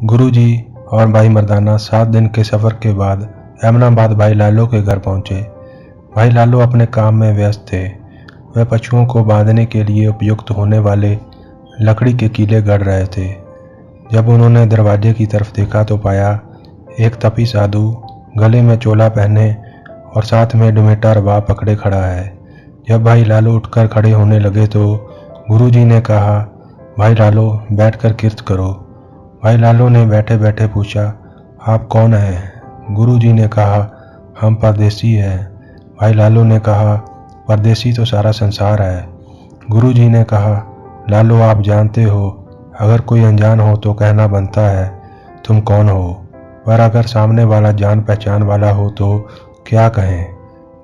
गुरुजी और भाई मर्दाना 7 दिन के सफ़र के बाद एमनाबाद भाई लालो के घर पहुंचे। भाई लालो अपने काम में व्यस्त थे। वह पशुओं को बांधने के लिए उपयुक्त होने वाले लकड़ी के कीले गढ़ रहे थे। जब उन्होंने दरवाजे की तरफ देखा तो पाया एक तपी साधु गले में चोला पहने और साथ में डुमेटा रबाब पकड़े खड़ा है। जब भाई लालो उठकर खड़े होने लगे तो गुरुजी ने कहा, भाई लालो बैठकर कीर्त करो। भाई लालो ने बैठे बैठे पूछा, आप कौन हैं? गुरुजी ने कहा, हम परदेसी हैं। भाई लालो ने कहा, परदेसी तो सारा संसार है। गुरुजी ने कहा, लालो आप जानते हो, अगर कोई अनजान हो तो कहना बनता है तुम कौन हो, पर अगर सामने वाला जान पहचान वाला हो तो क्या कहें?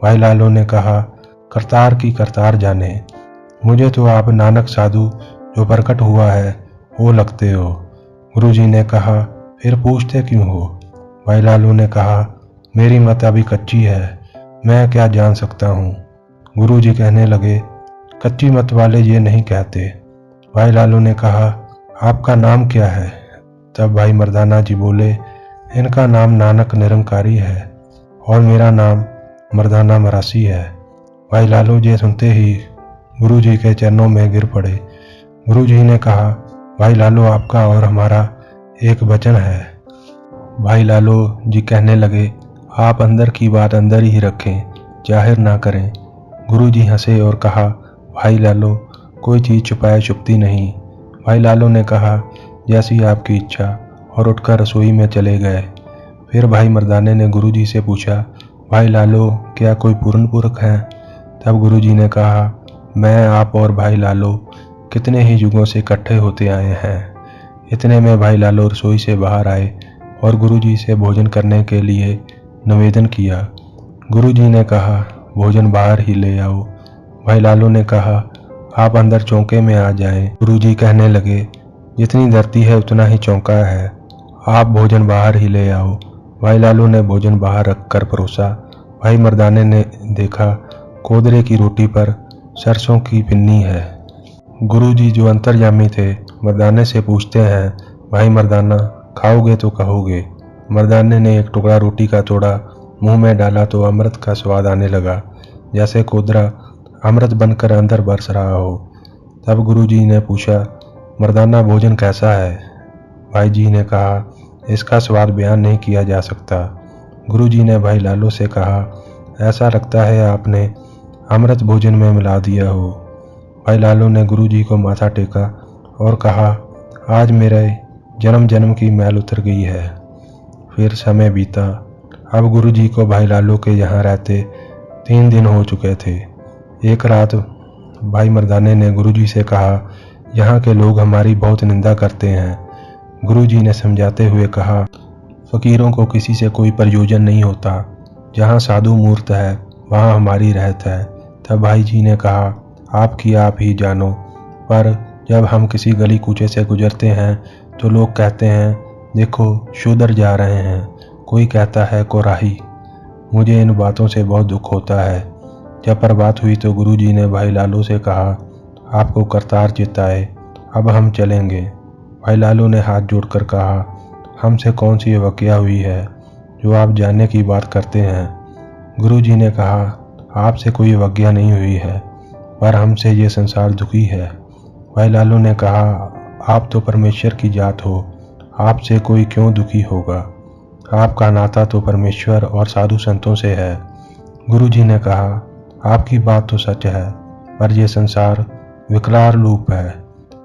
भाई लालो ने कहा, करतार की करतार जाने, मुझे तो आप नानक साधु जो प्रकट हुआ है वो लगते हो। गुरुजी ने कहा, फिर पूछते क्यों हो? भाई लालो ने कहा, मेरी मत अभी कच्ची है, मैं क्या जान सकता हूँ। गुरुजी कहने लगे, कच्ची मत वाले ये नहीं कहते। भाई लालो ने कहा, आपका नाम क्या है? तब भाई मर्दाना जी बोले, इनका नाम नानक निरंकारी है और मेरा नाम मर्दाना मरासी है। भाई लालो ये सुनते ही गुरुजी के चरणों में गिर पड़े। गुरुजी ने कहा, भाई लालो आपका और हमारा एक वचन है। भाई लालो जी कहने लगे, आप अंदर की बात अंदर ही रखें, जाहिर ना करें। गुरुजी हंसे और कहा, भाई लालो कोई चीज़ छुपाए छुपती नहीं। भाई लालो ने कहा, जैसी आपकी इच्छा, और उठकर रसोई में चले गए। फिर भाई मर्दाने ने गुरुजी से पूछा, भाई लालो क्या कोई पूर्ण पुरख हैं? तब गुरुजी ने कहा, मैं आप और भाई लालो कितने ही युगों से इकट्ठे होते आए हैं। इतने में भाई लालो रसोई से बाहर आए और गुरुजी से भोजन करने के लिए निवेदन किया। गुरुजी ने कहा, भोजन बाहर ही ले आओ। भाई लालो ने कहा, आप अंदर चौके में आ जाएं। गुरुजी कहने लगे, जितनी धरती है उतना ही चौका है, आप भोजन बाहर ही ले आओ। भाई लालो ने भोजन बाहर रखकर परोसा। भाई मर्दाने ने देखा कोदरे की रोटी पर सरसों की पिन्नी है। गुरुजी जो अंतर्यामी थे मर्दाने से पूछते हैं, भाई मर्दाना खाओगे तो कहोगे? मर्दाने ने एक टुकड़ा रोटी का तोड़ा मुंह में डाला तो अमृत का स्वाद आने लगा, जैसे कोदरा अमृत बनकर अंदर बरस रहा हो। तब गुरुजी ने पूछा, मर्दाना भोजन कैसा है? भाई जी ने कहा, इसका स्वाद बयान नहीं किया जा सकता। गुरुजी ने भाई लालो से कहा, ऐसा लगता है आपने अमृत भोजन में मिला दिया हो। भाई लालो ने गुरुजी को माथा टेका और कहा, आज मेरे जन्म जन्म की मैल उतर गई है। फिर समय बीता। अब गुरुजी को भाई लालो के यहाँ रहते 3 दिन हो चुके थे। एक रात भाई मर्दाने ने गुरुजी से कहा, यहाँ के लोग हमारी बहुत निंदा करते हैं। गुरुजी ने समझाते हुए कहा, फकीरों को किसी से कोई प्रयोजन नहीं होता, जहाँ साधु मूर्त है वहाँ हमारी रहत है। तब भाई जी ने कहा, आपकी आप ही जानो, पर जब हम किसी गली कूचे से गुजरते हैं तो लोग कहते हैं, देखो शूदर जा रहे हैं, कोई कहता है कोराही। मुझे इन बातों से बहुत दुख होता है। जब पर बात हुई तो गुरुजी ने भाई लालो से कहा, आपको करतार चिताए, अब हम चलेंगे। भाई लालो ने हाथ जोड़कर कहा, हमसे कौन सी अवज्ञा हुई है जो आप जानने की बात करते हैं? गुरुजी ने कहा, आपसे कोई अवज्ञा नहीं हुई है, पर हमसे ये संसार दुखी है। भाई लालो ने कहा, आप तो परमेश्वर की जात हो, आपसे कोई क्यों दुखी होगा? आपका नाता तो परमेश्वर और साधु संतों से है। गुरुजी ने कहा, आपकी बात तो सच है, पर यह संसार विकराल रूप है,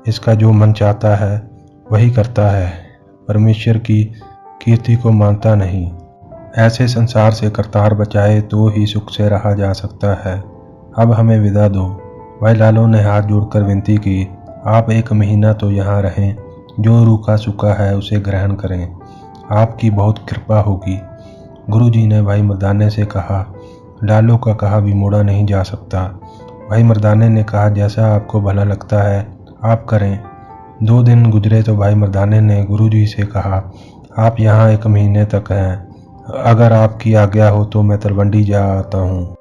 इसका जो मन चाहता है वही करता है, परमेश्वर की कीर्ति को मानता नहीं। ऐसे संसार से करतार बचाए तो ही सुख से रहा जा सकता है। अब हमें विदा दो। भाई लालो ने हाथ जोड़कर विनती की, आप 1 महीना तो यहाँ रहें, जो रूखा सूखा है उसे ग्रहण करें, आपकी बहुत कृपा होगी। गुरुजी ने भाई मर्दाने से कहा, लालो का कहा भी मोड़ा नहीं जा सकता। भाई मर्दाने ने कहा, जैसा आपको भला लगता है आप करें। 2 दिन गुजरे तो भाई मर्दाने ने गुरुजी से कहा, आप यहाँ 1 महीने तक हैं, अगर आपकी आज्ञा हो तो मैं तलवंडी जा आता हूँ,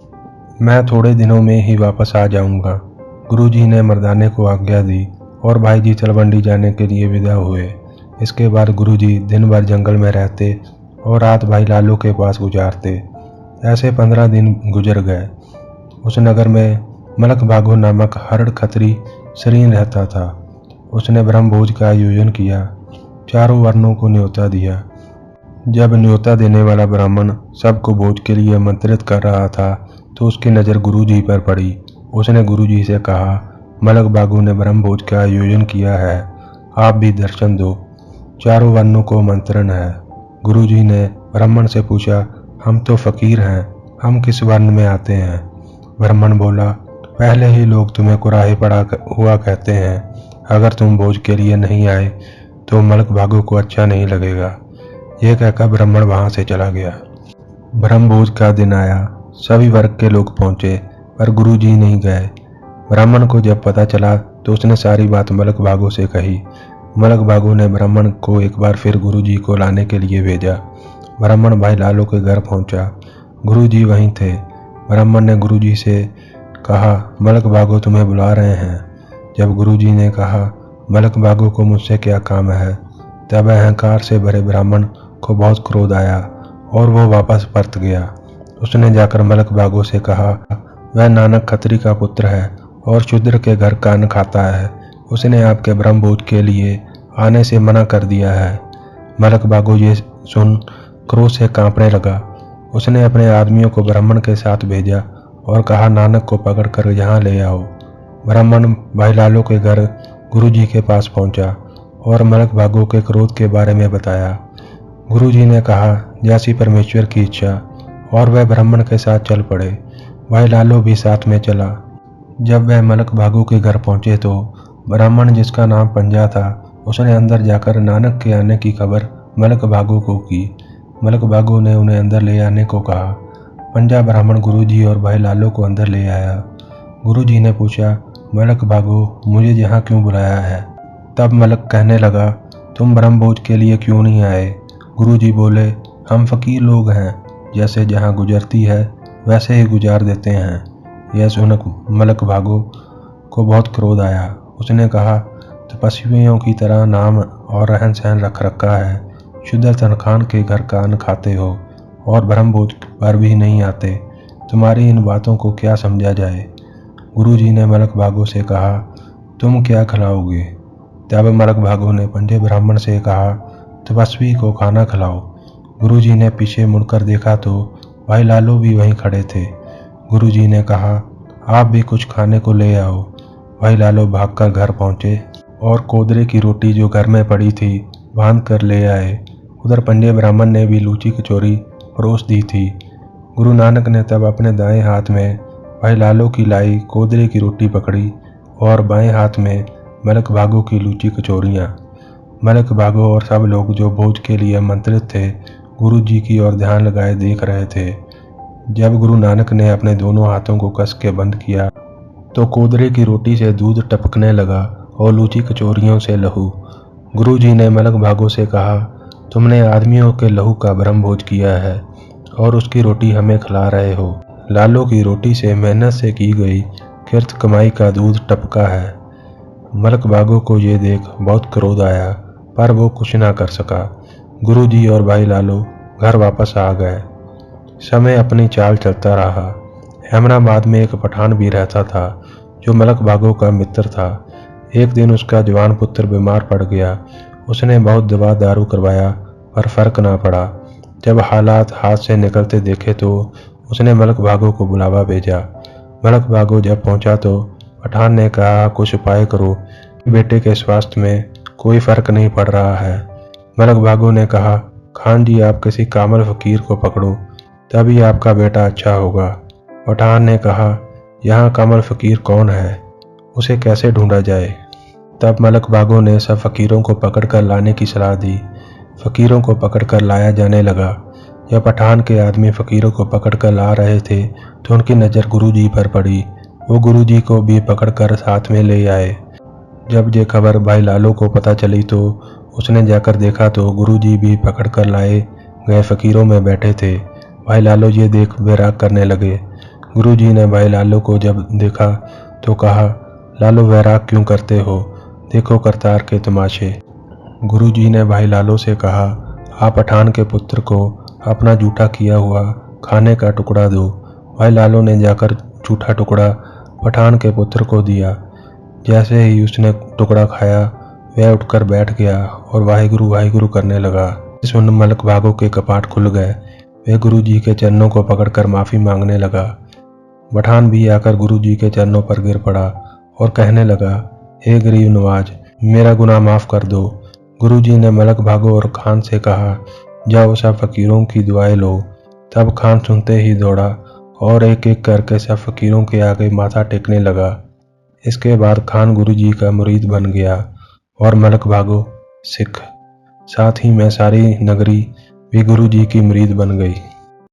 मैं थोड़े दिनों में ही वापस आ जाऊँगा। गुरुजी ने मर्दाने को आज्ञा दी और भाई जी तलवंडी जाने के लिए विदा हुए। इसके बाद गुरुजी दिन भर जंगल में रहते और रात भाई लालू के पास गुजारते। ऐसे 15 दिन गुजर गए। उस नगर में मलक भागो नामक हरड़ खत्री शरीन रहता था। उसने ब्रह्मभोज का आयोजन किया, चारों वर्णों को न्योता दिया। जब न्योता देने वाला ब्राह्मण सबको भोज के लिए आमंत्रित कर रहा था तो उसकी नज़र गुरुजी पर पड़ी। उसने गुरुजी से कहा, मलक भागो ने ब्रह्मभोज का आयोजन किया है, आप भी दर्शन दो, चारों वर्णों को आमंत्रण है। गुरुजी ने ब्राह्मण से पूछा, हम तो फकीर हैं, हम किस वर्ण में आते हैं? ब्राह्मण बोला, पहले ही लोग तुम्हें कुराहे पड़ा हुआ कहते हैं, अगर तुम भोज के लिए नहीं आए तो मलक भागो को अच्छा नहीं लगेगा। यह कहकर ब्राह्मण वहां से चला गया। ब्रह्मभोज का दिन आया, सभी वर्ग के लोग पहुंचे पर गुरुजी नहीं गए। ब्राह्मण को जब पता चला तो उसने सारी बात मलक भागो से कही। मलक भागो ने ब्राह्मण को एक बार फिर गुरुजी को लाने के लिए भेजा। ब्राह्मण भाई लालू के घर पहुंचा। गुरुजी वहीं थे। ब्राह्मण ने गुरुजी से कहा, मलक भागो तुम्हें बुला रहे हैं। जब गुरुजी ने कहा, मलक भागो को मुझसे क्या काम है, तब अहंकार से भरे ब्राह्मण को बहुत क्रोध आया और वो वापस परत गया। उसने जाकर मलक भागो से कहा, वह नानक खत्री का पुत्र है और शूद्र के घर का अन्न खाता है, उसने आपके ब्रह्मभोज के लिए आने से मना कर दिया है। मलक भागो ये सुन क्रोध से कांपने लगा। उसने अपने आदमियों को ब्राह्मण के साथ भेजा और कहा, नानक को पकड़कर यहाँ ले आओ। ब्राह्मण भाई लालू के घर गुरुजी के पास पहुंचा और मलक भागो के क्रोध के बारे में बताया। गुरुजी ने कहा, जैसी परमेश्वर की इच्छा, और वह ब्राह्मण के साथ चल पड़े। भाई लालू भी साथ में चला। जब वह मलक भागो के घर पहुंचे तो ब्राह्मण, जिसका नाम पंजा था, उसने अंदर जाकर नानक के आने की खबर मलक भागो को की। मलक भागो ने उन्हें अंदर ले आने को कहा। पंजा ब्राह्मण गुरुजी और भाई लालू को अंदर ले आया। गुरुजी ने पूछा, मलक भागो मुझे यहाँ क्यों बुलाया है? तब मलक कहने लगा, तुम ब्रह्मभोज के लिए क्यों नहीं आए? गुरुजी बोले, हम फकीर लोग हैं, जैसे जहाँ गुजरती है वैसे ही गुजार देते हैं। यह सुन मलक भागो को बहुत क्रोध आया। उसने कहा, तपस्वियों की तरह नाम और रहन सहन रख रखा है, शुद्ध तनखान के घर का अन्न खाते हो और ब्रह्मभोज पर भी नहीं आते, तुम्हारी इन बातों को क्या समझा जाए? गुरुजी ने मलक भागो से कहा, तुम क्या खिलाओगे? तब मलक भागो ने पंजे ब्राह्मण से कहा, तपस्वी को खाना खिलाओ। गुरुजी ने पीछे मुड़कर देखा तो भाई लालू भी वहीं खड़े थे। गुरुजी ने कहा, आप भी कुछ खाने को ले आओ। भाई लालू भागकर घर पहुंचे और कोदरे की रोटी जो घर में पड़ी थी बांध कर ले आए। उधर पंडे ब्राह्मण ने भी लूची कचौरी परोस दी थी। गुरु नानक ने तब अपने दाएं हाथ में भाई लालू की लाई कोदरे की रोटी पकड़ी और बाएं हाथ में मलक भागो की लूची कचौरियाँ। मलक भागो और सब लोग जो भोज के लिए आमंत्रित थे गुरुजी की ओर ध्यान लगाए देख रहे थे। जब गुरु नानक ने अपने दोनों हाथों को कस के बंद किया तो कोदरे की रोटी से दूध टपकने लगा और लूची कचौरियों से लहू। गुरुजी ने मलक भागो से कहा, तुमने आदमियों के लहू का ब्रह्मभोज किया है और उसकी रोटी हमें खिला रहे हो। लालू की रोटी से मेहनत से की गई किरत कमाई का दूध टपका है। मलक भागो को ये देख बहुत क्रोध आया पर वो कुछ ना कर सका। गुरुजी और भाई लालू घर वापस आ गए। समय अपनी चाल चलता रहा। अहमदाबाद में एक पठान भी रहता था जो मलक भागो का मित्र था। एक दिन उसका जवान पुत्र बीमार पड़ गया। उसने बहुत दवा दारू करवाया पर फर्क ना पड़ा। जब हालात हाथ से निकलते देखे तो उसने मलक भागो को बुलावा भेजा। मलक भागो जब पहुंचा तो पठान ने कहा, कुछ उपाय करो, बेटे के स्वास्थ्य में कोई फर्क नहीं पड़ रहा है। मलक भागो ने कहा, खान जी आप किसी कामल फकीर को पकड़ो तभी आपका बेटा अच्छा होगा। पठान ने कहा, यहाँ कामल फकीर कौन है, उसे कैसे ढूंढा जाए? तब मलक भागो ने सब फकीरों को पकड़कर लाने की सलाह दी। फकीरों को पकड़कर लाया जाने लगा। जब पठान के आदमी फकीरों को पकड़कर ला रहे थे तो उनकी नज़र गुरुजी पर पड़ी। वो गुरुजी को भी पकड़कर साथ में ले आए। जब ये खबर भाई लालू को पता चली तो उसने जाकर देखा तो गुरुजी भी पकड़कर लाए गए फकीरों में बैठे थे। भाई लालू ये देख वैराग करने लगे। गुरुजी ने भाई लालू को जब देखा तो कहा, लालू वैराग क्यों करते हो, देखो करतार के तमाशे। गुरुजी ने भाई लालो से कहा, आप पठान के पुत्र को अपना जूठा किया हुआ खाने का टुकड़ा दो। भाई लालो ने जाकर जूठा टुकड़ा पठान के पुत्र को दिया। जैसे ही उसने टुकड़ा खाया वह उठकर बैठ गया और वाहिगुरु वाहिगुरु करने लगा। सुन मलक भागो के कपाट खुल गए। वह गुरुजी के चरणों को पकड़कर माफी मांगने लगा। पठान भी आकर गुरुजी के चरणों पर गिर पड़ा और कहने लगा, हे गरीब नवाज, मेरा गुनाह माफ कर दो। गुरुजी ने मलक भागो और खान से कहा, जाओ सब फकीरों की दुआएं लो। तब खान सुनते ही दौड़ा और एक एक करके सब फकीरों के आगे माथा टेकने लगा। इसके बाद खान गुरुजी का मुरीद बन गया और मलक भागो सिख, साथ ही में सारी नगरी भी गुरुजी की मुरीद बन गई।